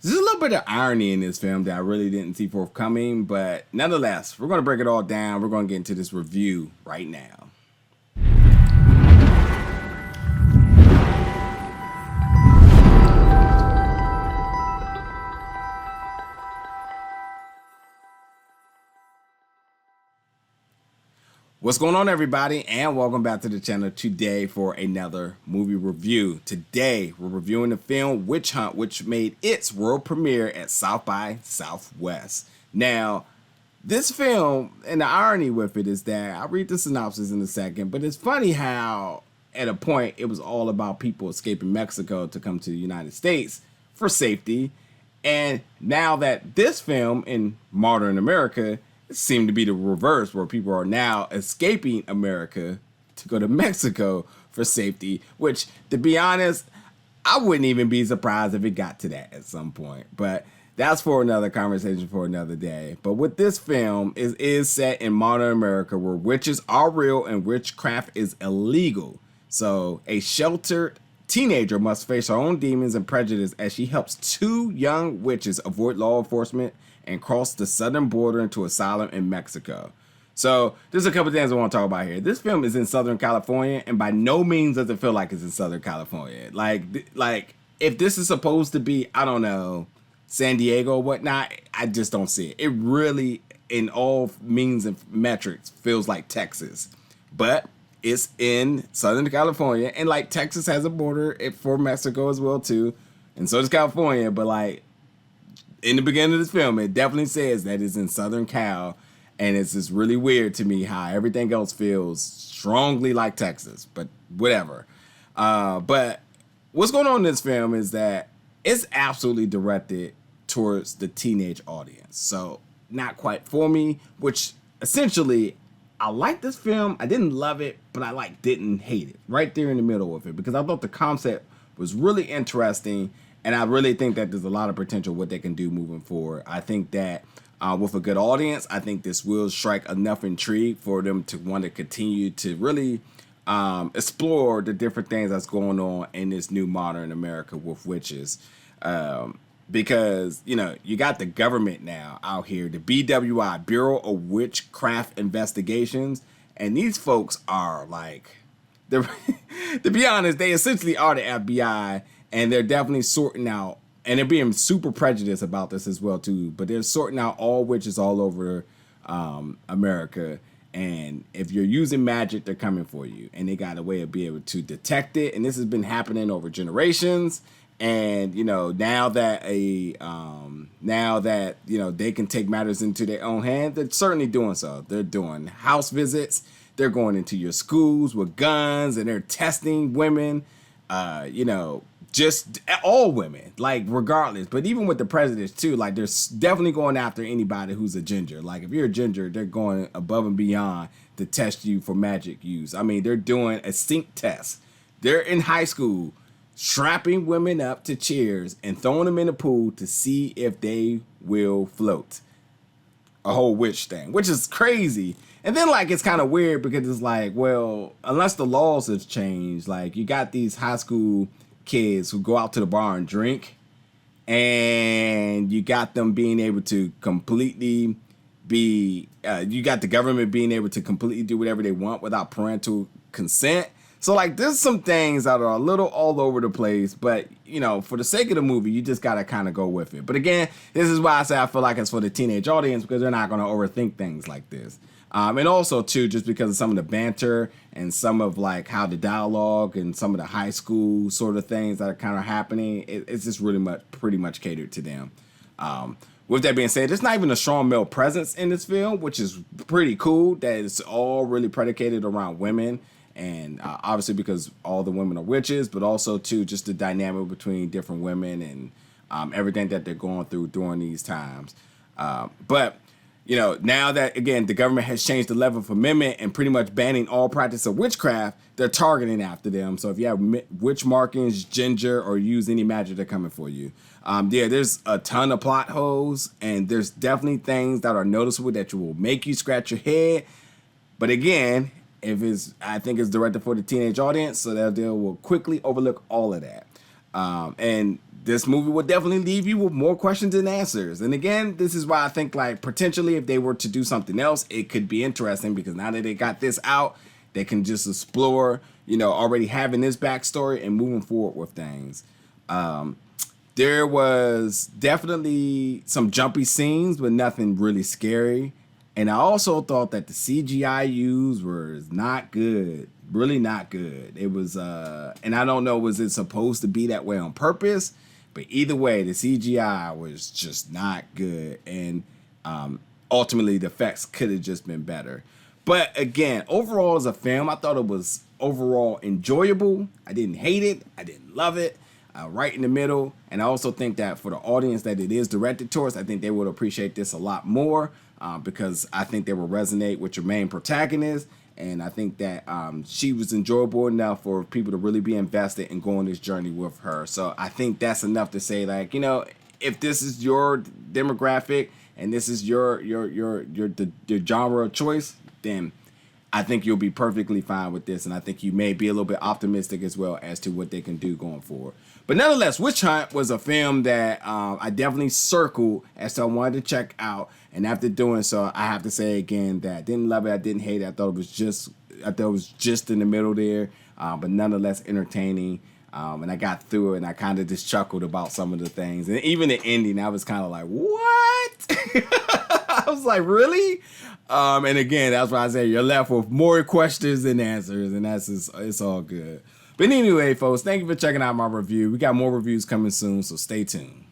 There's a little bit of irony in this film that I really didn't see forthcoming, but nonetheless, we're going to break it all down. We're going to get into this review right now. What's going on, everybody, and welcome back to the channel today for another movie review. Today, we're reviewing the film Witch Hunt, which made its world premiere at South by Southwest. Now, this film, and the irony with it is that, I'll read the synopsis in a second, but it's funny how, at a point, it was all about people escaping Mexico to come to the United States for safety, and now that this film, in modern America, seem to be the reverse, where people are now escaping America to go to Mexico for safety, which, to be honest, I wouldn't even be surprised if it got to that at some point. But that's for another conversation for another day. But with this film, it is set in modern America where witches are real and witchcraft is illegal. So a sheltered teenager must face her own demons and prejudice as she helps two young witches avoid law enforcement and cross the southern border into asylum in Mexico. So there's a couple things I want to talk about here. This film is in Southern California, and by no means does it feel like it's in Southern California. Like if this is supposed to be, I don't know, San Diego or whatnot, I just don't see it. It really, in all means and metrics, feels like Texas. But it's in Southern California, and like Texas has a border for Mexico as well too, and so does California. But like, in the beginning of this film, it definitely says that it's in Southern Cal, and it's just really weird to me how everything else feels strongly like Texas, but whatever. But what's going on in this film is that it's absolutely directed towards the teenage audience. So not quite for me, which essentially, I like this film. I didn't love it, but I didn't hate it. Right there in the middle of it, because I thought the concept was really interesting. And I really think that there's a lot of potential what they can do moving forward. I think that with a good audience, I think this will strike enough intrigue for them to want to continue to really explore the different things that's going on in this new modern America with witches. Because, you know, you got the government now out here, the BWI, Bureau of Witchcraft Investigations. And these folks are like, to be honest, they essentially are the FBI. And they're definitely sorting out, and they're being super prejudiced about this as well too, but they're sorting out all witches all over America. And if you're using magic, they're coming for you. And they got a way of being able to detect it. And this has been happening over generations. And, you know, now that you know, they can take matters into their own hands, they're certainly doing so. They're doing house visits. They're going into your schools with guns, and they're testing women, you know, just all women, like, regardless. But even with the presidents too, like, they're definitely going after anybody who's a ginger. Like, if you're a ginger, they're going above and beyond to test you for magic use. I mean, they're doing a stink test. They're in high school strapping women up to chairs and throwing them in a pool to see if they will float. A whole witch thing, which is crazy. And then, like, it's kind of weird because it's like, well, unless the laws have changed, like, you got these high school kids who go out to the bar and drink, and you got them being able to completely be you got the government being able to completely do whatever they want without parental consent. So, like, there's some things that are a little all over the place, but, you know, for the sake of the movie, you just gotta kind of go with it. But again, this is why I say I feel like it's for the teenage audience, because they're not going to overthink things like this. And also, too, just because of some of the banter and some of, like, how the dialogue and some of the high school sort of things that are kind of happening, it's just pretty much catered to them. With that being said, there's not even a strong male presence in this film, which is pretty cool. That it's all really predicated around women. And obviously because all the women are witches, but also, too, just the dynamic between different women and everything that they're going through during these times. But you know, now that, again, the government has changed the level of amendment and pretty much banning all practice of witchcraft, they're targeting after them. So if you have witch markings, ginger, or use any magic, they're coming for you. Yeah, there's a ton of plot holes, and there's definitely things that are noticeable that will make you scratch your head. But again, I think it's directed for the teenage audience, so that they will quickly overlook all of that. And this movie will definitely leave you with more questions than answers. And again, this is why I think like potentially if they were to do something else, it could be interesting because now that they got this out, they can just explore, already having this backstory and moving forward with things. There was definitely some jumpy scenes, but nothing really scary. And I also thought that the CGI used was not good. Really not good. It was, and I don't know, was it supposed to be that way on purpose? But either way, the CGI was just not good. And ultimately, the effects could have just been better. But again, overall as a film, I thought it was overall enjoyable. I didn't hate it. I didn't love it. Right in the middle. And I also think that for the audience that it is directed towards, I think they would appreciate this a lot more because I think they will resonate with your main protagonist. And I think that she was enjoyable enough for people to really be invested in going this journey with her. So I think that's enough to say, like, if this is your demographic and this is your genre of choice, then I think you'll be perfectly fine with this. And I think you may be a little bit optimistic as well as to what they can do going forward. But nonetheless, Witch Hunt was a film that I definitely circled as I wanted to check out. And after doing so, I have to say again that I didn't love it. I didn't hate it. I thought it was just in the middle there, but nonetheless entertaining. And I got through it and I kind of just chuckled about some of the things. And even the ending, I was kind of like, what? I was like, really? And again, that's why I say you're left with more questions than answers. And it's all good. But anyway, folks, thank you for checking out my review. We got more reviews coming soon, so stay tuned.